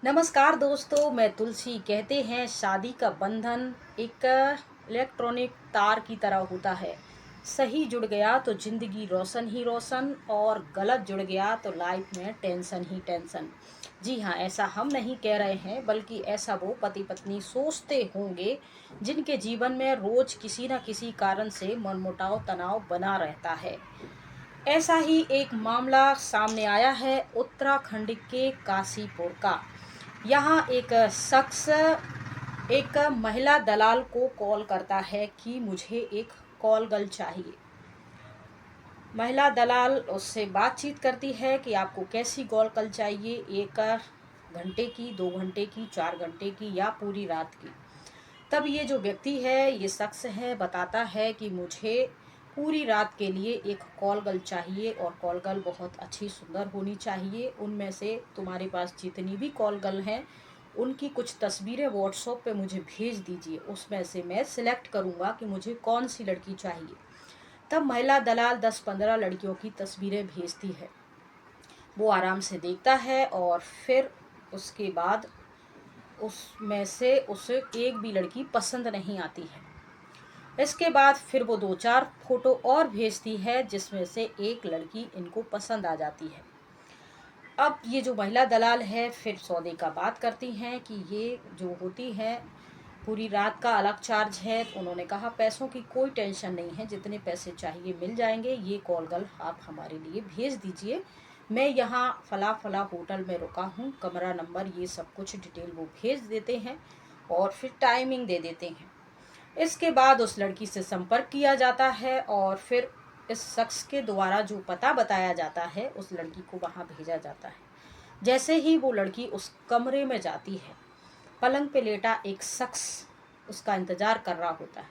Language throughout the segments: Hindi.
नमस्कार दोस्तों, मैं तुलसी। कहते हैं शादी का बंधन एक इलेक्ट्रॉनिक तार की तरह होता है। सही जुड़ गया तो जिंदगी रोशन ही रोशन, और गलत जुड़ गया तो लाइफ में टेंशन ही टेंशन। जी हाँ, ऐसा हम नहीं कह रहे हैं, बल्कि ऐसा वो पति पत्नी सोचते होंगे जिनके जीवन में रोज किसी न किसी कारण से मनमुटाव तनाव बना रहता है। ऐसा ही एक मामला सामने आया है उत्तराखंड के काशीपुर का। यहाँ एक शख्स एक महिला दलाल को कॉल करता है कि मुझे एक कॉल गर्ल चाहिए। महिला दलाल उससे बातचीत करती है कि आपको कैसी कॉल गर्ल चाहिए, 1 घंटे की, 2 घंटे की, 4 घंटे की या पूरी रात की। तब ये जो व्यक्ति है, ये शख्स है, बताता है कि मुझे पूरी रात के लिए एक कॉल गर्ल चाहिए, और कॉल गर्ल बहुत अच्छी सुंदर होनी चाहिए। उनमें से तुम्हारे पास जितनी भी कॉल गर्ल हैं उनकी कुछ तस्वीरें व्हाट्सएप पे मुझे भेज दीजिए, उसमें से मैं सिलेक्ट करूँगा कि मुझे कौन सी लड़की चाहिए। तब महिला दलाल 10-15 लड़कियों की तस्वीरें भेजती है। वो आराम से देखता है और फिर उसके बाद उसमें से उसे एक भी लड़की पसंद नहीं आती है। इसके बाद फिर वो 2-4 फोटो और भेजती है, जिसमें से एक लड़की इनको पसंद आ जाती है। अब ये जो महिला दलाल है फिर सौदे का बात करती हैं कि ये जो होती है पूरी रात का अलग चार्ज है। तो उन्होंने कहा पैसों की कोई टेंशन नहीं है, जितने पैसे चाहिए मिल जाएंगे, ये कॉल गर्ल आप हमारे लिए भेज दीजिए। मैं यहाँ फला फला होटल में रुका हूँ, कमरा नंबर ये सब कुछ डिटेल वो भेज देते हैं और फिर टाइमिंग दे देते हैं। इसके बाद उस लड़की से संपर्क किया जाता है और फिर इस शख्स के द्वारा जो पता बताया जाता है उस लड़की को वहाँ भेजा जाता है। जैसे ही वो लड़की उस कमरे में जाती है, पलंग पे लेटा एक शख्स उसका इंतजार कर रहा होता है।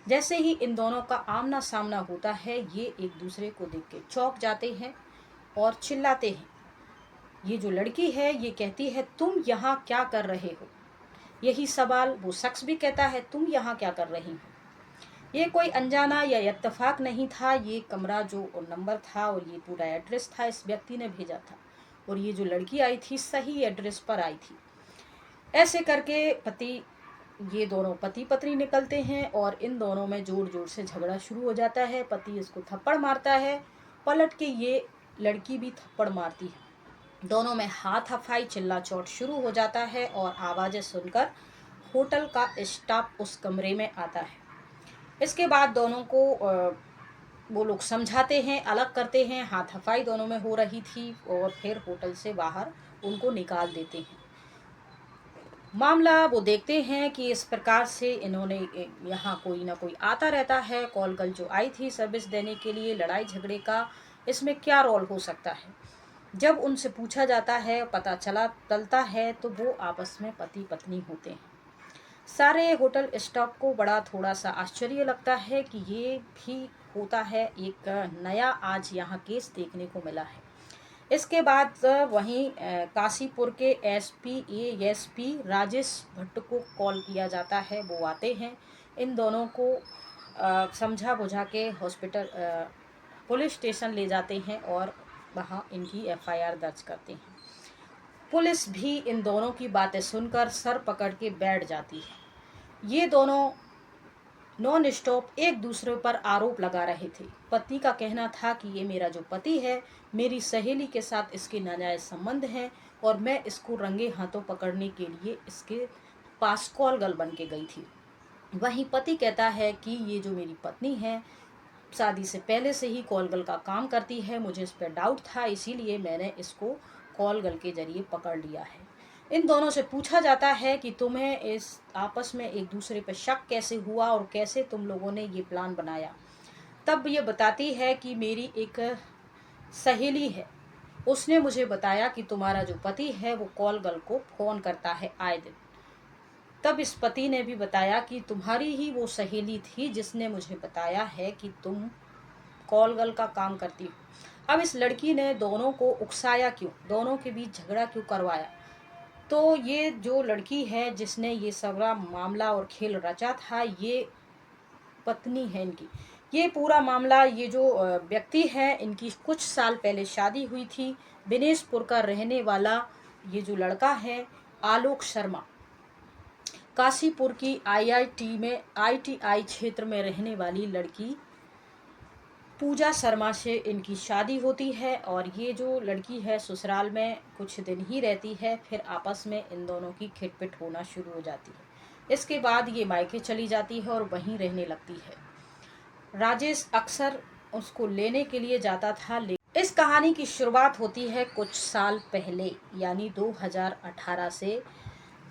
जैसे ही इन दोनों का आमना सामना होता है, ये एक दूसरे को देख के चौंक जाते हैं और चिल्लाते हैं। ये जो लड़की है ये कहती है, तुम यहाँ क्या कर रहे हो? यही सवाल वो शख्स भी कहता है, तुम यहाँ क्या कर रही हो? ये कोई अनजाना या इत्तेफाक नहीं था, ये कमरा जो नंबर था और ये पूरा एड्रेस था, इस व्यक्ति ने भेजा था। और ये जो लड़की आई थी सही एड्रेस पर आई थी। ऐसे करके ये दोनों पति पत्नी निकलते हैं और इन दोनों में जोर जोर से झगड़ा शुरू हो जाता है। पति इसको थप्पड़ मारता है, पलट के ये लड़की भी थप्पड़ मारती है। दोनों में हाथापाई चिल्ला चोट शुरू हो जाता है और आवाज़ें सुनकर होटल का स्टाफ उस कमरे में आता है। इसके बाद दोनों को वो लोग समझाते हैं, अलग करते हैं। हाथापाई दोनों में हो रही थी और फिर होटल से बाहर उनको निकाल देते हैं। मामला वो देखते हैं कि इस प्रकार से इन्होंने यहाँ कोई ना कोई आता रहता है। कॉल गर्ल जो आई थी सर्विस देने के लिए, लड़ाई झगड़े का इसमें क्या रोल हो सकता है? जब उनसे पूछा जाता है, पता चलता है तो वो आपस में पति पत्नी होते हैं। सारे होटल स्टाफ को बड़ा थोड़ा सा आश्चर्य लगता है कि ये भी होता है, एक नया आज यहाँ केस देखने को मिला है। इसके बाद वहीं काशीपुर के एएसपी राजेश भट्ट को कॉल किया जाता है। वो आते हैं, इन दोनों को समझा बुझा के हॉस्पिटल पुलिस स्टेशन ले जाते हैं और वहाँ इनकी एफआईआर दर्ज करते हैं। पुलिस भी इन दोनों की बातें सुनकर सर पकड़ के बैठ जाती है। ये दोनों नॉन स्टॉप एक दूसरे पर आरोप लगा रहे थे। पत्नी का कहना था कि ये मेरा जो पति है, मेरी सहेली के साथ इसके नाजायज संबंध हैं और मैं इसको रंगे हाथों पकड़ने के लिए इसके पास कॉल गर्ल बन के गई थी। वहीं पति कहता है कि ये जो मेरी पत्नी है शादी से पहले से ही कॉल गर्ल का काम करती है, मुझे इस पर डाउट था, इसीलिए मैंने इसको कॉल गर्ल के जरिए पकड़ लिया है। इन दोनों से पूछा जाता है कि तुम्हें इस आपस में एक दूसरे पर शक कैसे हुआ और कैसे तुम लोगों ने ये प्लान बनाया। तब ये बताती है कि मेरी एक सहेली है, उसने मुझे बताया कि तुम्हारा जो पति है वो कॉल गर्ल को फ़ोन करता है आए दिन। तब इस पति ने भी बताया कि तुम्हारी ही वो सहेली थी जिसने मुझे बताया है कि तुम कॉल गर्ल का काम करती हो। अब इस लड़की ने दोनों को उकसाया क्यों, दोनों के बीच झगड़ा क्यों करवाया? तो ये जो लड़की है जिसने ये सारा मामला और खेल रचा था, ये पत्नी है इनकी। ये पूरा मामला, ये जो व्यक्ति है, इनकी कुछ साल पहले शादी हुई थी। दिनेशपुर का रहने वाला ये जो लड़का है, आलोक शर्मा काशीपुर की आईआईटी में आईटीआई क्षेत्र में रहने वाली लड़की पूजा शर्मा से इनकी शादी होती है और ये जो लड़की है ससुराल में कुछ दिन ही रहती है, फिर आपस में इन दोनों की खिटपिट होना शुरू हो जाती है। इसके बाद ये मायके चली जाती है और वहीं रहने लगती है। राजेश अक्सर उसको लेने के लिए जाता था। इस कहानी की शुरुआत होती है कुछ साल पहले, यानी 2018 से।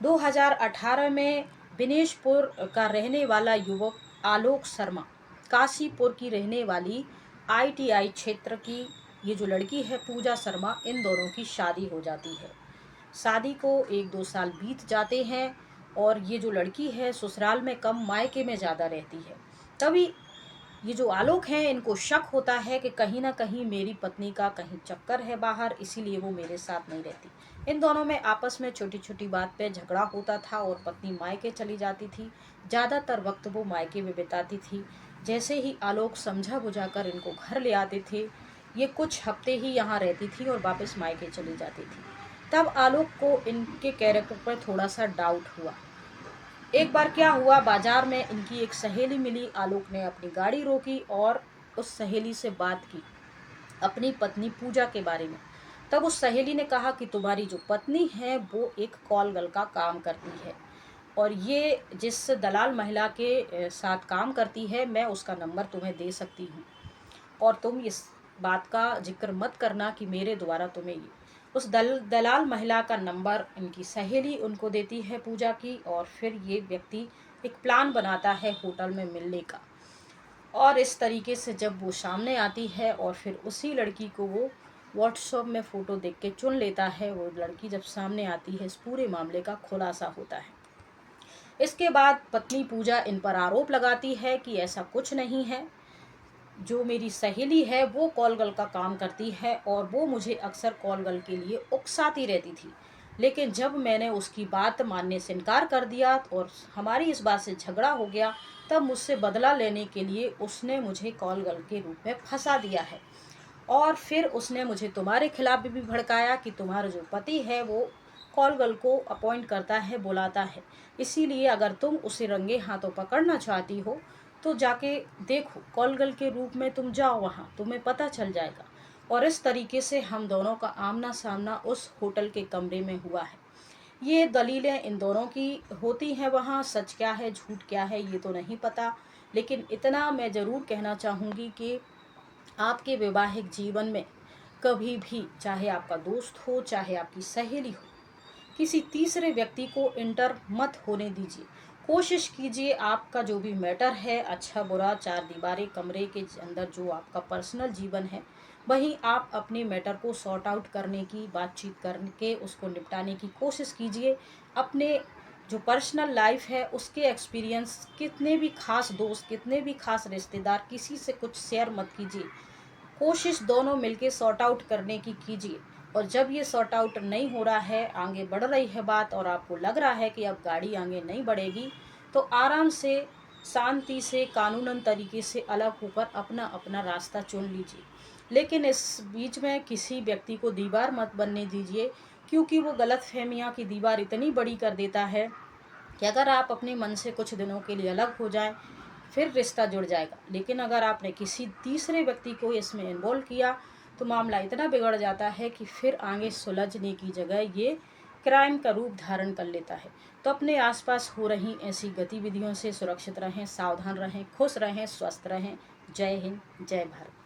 2018 में दिनेशपुर का रहने वाला युवक आलोक शर्मा, काशीपुर की रहने वाली आईटीआई क्षेत्र की ये जो लड़की है पूजा शर्मा, इन दोनों की शादी हो जाती है। शादी को 1-2 साल बीत जाते हैं और ये जो लड़की है ससुराल में कम मायके में ज़्यादा रहती है। तभी ये जो आलोक हैं इनको शक होता है कि कहीं ना कहीं मेरी पत्नी का कहीं चक्कर है बाहर, इसीलिए वो मेरे साथ नहीं रहती। इन दोनों में आपस में छोटी छोटी बात पे झगड़ा होता था और पत्नी मायके चली जाती थी। ज़्यादातर वक्त वो मायके में बिताती थी। जैसे ही आलोक समझा बुझाकर इनको घर ले आते थे, ये कुछ हफ्ते ही यहाँ रहती थी और वापस मायके चली जाती थी। तब आलोक को इनके कैरेक्टर पर थोड़ा सा डाउट हुआ। एक बार क्या हुआ, बाजार में इनकी एक सहेली मिली। आलोक ने अपनी गाड़ी रोकी और उस सहेली से बात की अपनी पत्नी पूजा के बारे में। तब उस सहेली ने कहा कि तुम्हारी जो पत्नी है वो एक कॉल गर्ल का काम करती है और ये जिस दलाल महिला के साथ काम करती है, मैं उसका नंबर तुम्हें दे सकती हूँ और तुम इस बात का जिक्र मत करना कि मेरे द्वारा तुम्हें ये। उस दलाल महिला का नंबर इनकी सहेली उनको देती है पूजा की, और फिर ये व्यक्ति एक प्लान बनाता है होटल में मिलने का। और इस तरीके से जब वो सामने आती है और फिर उसी लड़की को वो व्हाट्सएप में फ़ोटो देख के चुन लेता है, वो लड़की जब सामने आती है इस पूरे मामले का खुलासा होता है। इसके बाद पत्नी पूजा इन पर आरोप लगाती है कि ऐसा कुछ नहीं है, जो मेरी सहेली है वो कॉल गर्ल का काम करती है और वो मुझे अक्सर कॉल गर्ल के लिए उकसाती रहती थी। लेकिन जब मैंने उसकी बात मानने से इनकार कर दिया और हमारी इस बात से झगड़ा हो गया, तब मुझसे बदला लेने के लिए उसने मुझे कॉल गर्ल के रूप में फंसा दिया है। और फिर उसने मुझे तुम्हारे खिलाफ भी भड़काया कि तुम्हारा जो पति है वो कॉल गर्ल को अपॉइंट करता है, बुलाता है। इसीलिए अगर तुम उसे रंगे हाथों पकड़ना चाहती हो तो जाके देखो, कॉल गर्ल के रूप में तुम जाओ, वहाँ तुम्हें पता चल जाएगा। और इस तरीके से हम दोनों का आमना सामना उस होटल के कमरे में हुआ है। ये दलीलें इन दोनों की होती हैं। वहाँ सच क्या है झूठ क्या है ये तो नहीं पता, लेकिन इतना मैं ज़रूर कहना चाहूँगी कि आपके वैवाहिक जीवन में कभी भी, चाहे आपका दोस्त हो चाहे आपकी सहेली हो, किसी तीसरे व्यक्ति को इंटर मत होने दीजिए। कोशिश कीजिए आपका जो भी मैटर है, अच्छा बुरा, चार दीवारें कमरे के अंदर जो आपका पर्सनल जीवन है, वहीं आप अपने मैटर को सॉर्ट आउट करने की, बातचीत करके उसको निपटाने की कोशिश कीजिए। अपने जो पर्सनल लाइफ है उसके एक्सपीरियंस, कितने भी खास दोस्त, कितने भी खास रिश्तेदार, किसी से कुछ शेयर मत कीजिए। कोशिश दोनों मिलके सॉर्ट आउट करने की कीजिए। और जब ये सॉर्ट आउट नहीं हो रहा है, आगे बढ़ रही है बात और आपको लग रहा है कि अब गाड़ी आगे नहीं बढ़ेगी, तो आराम से, शांति से, कानूनन तरीके से अलग होकर अपना अपना रास्ता चुन लीजिए। लेकिन इस बीच में किसी व्यक्ति को दीवार मत बनने दीजिए, क्योंकि वो गलतफहमियां की दीवार इतनी बड़ी कर देता है कि अगर आप अपने मन से कुछ दिनों के लिए अलग हो जाएं, फिर रिश्ता जुड़ जाएगा। लेकिन अगर आपने किसी तीसरे व्यक्ति को इसमें इन्वॉल्व किया तो मामला इतना बिगड़ जाता है कि फिर आगे सुलझने की जगह ये क्राइम का रूप धारण कर लेता है। तो अपने आसपास हो रही ऐसी गतिविधियों से सुरक्षित रहें, सावधान रहें, खुश रहें, स्वस्थ रहें। जय हिंद, जय भारत।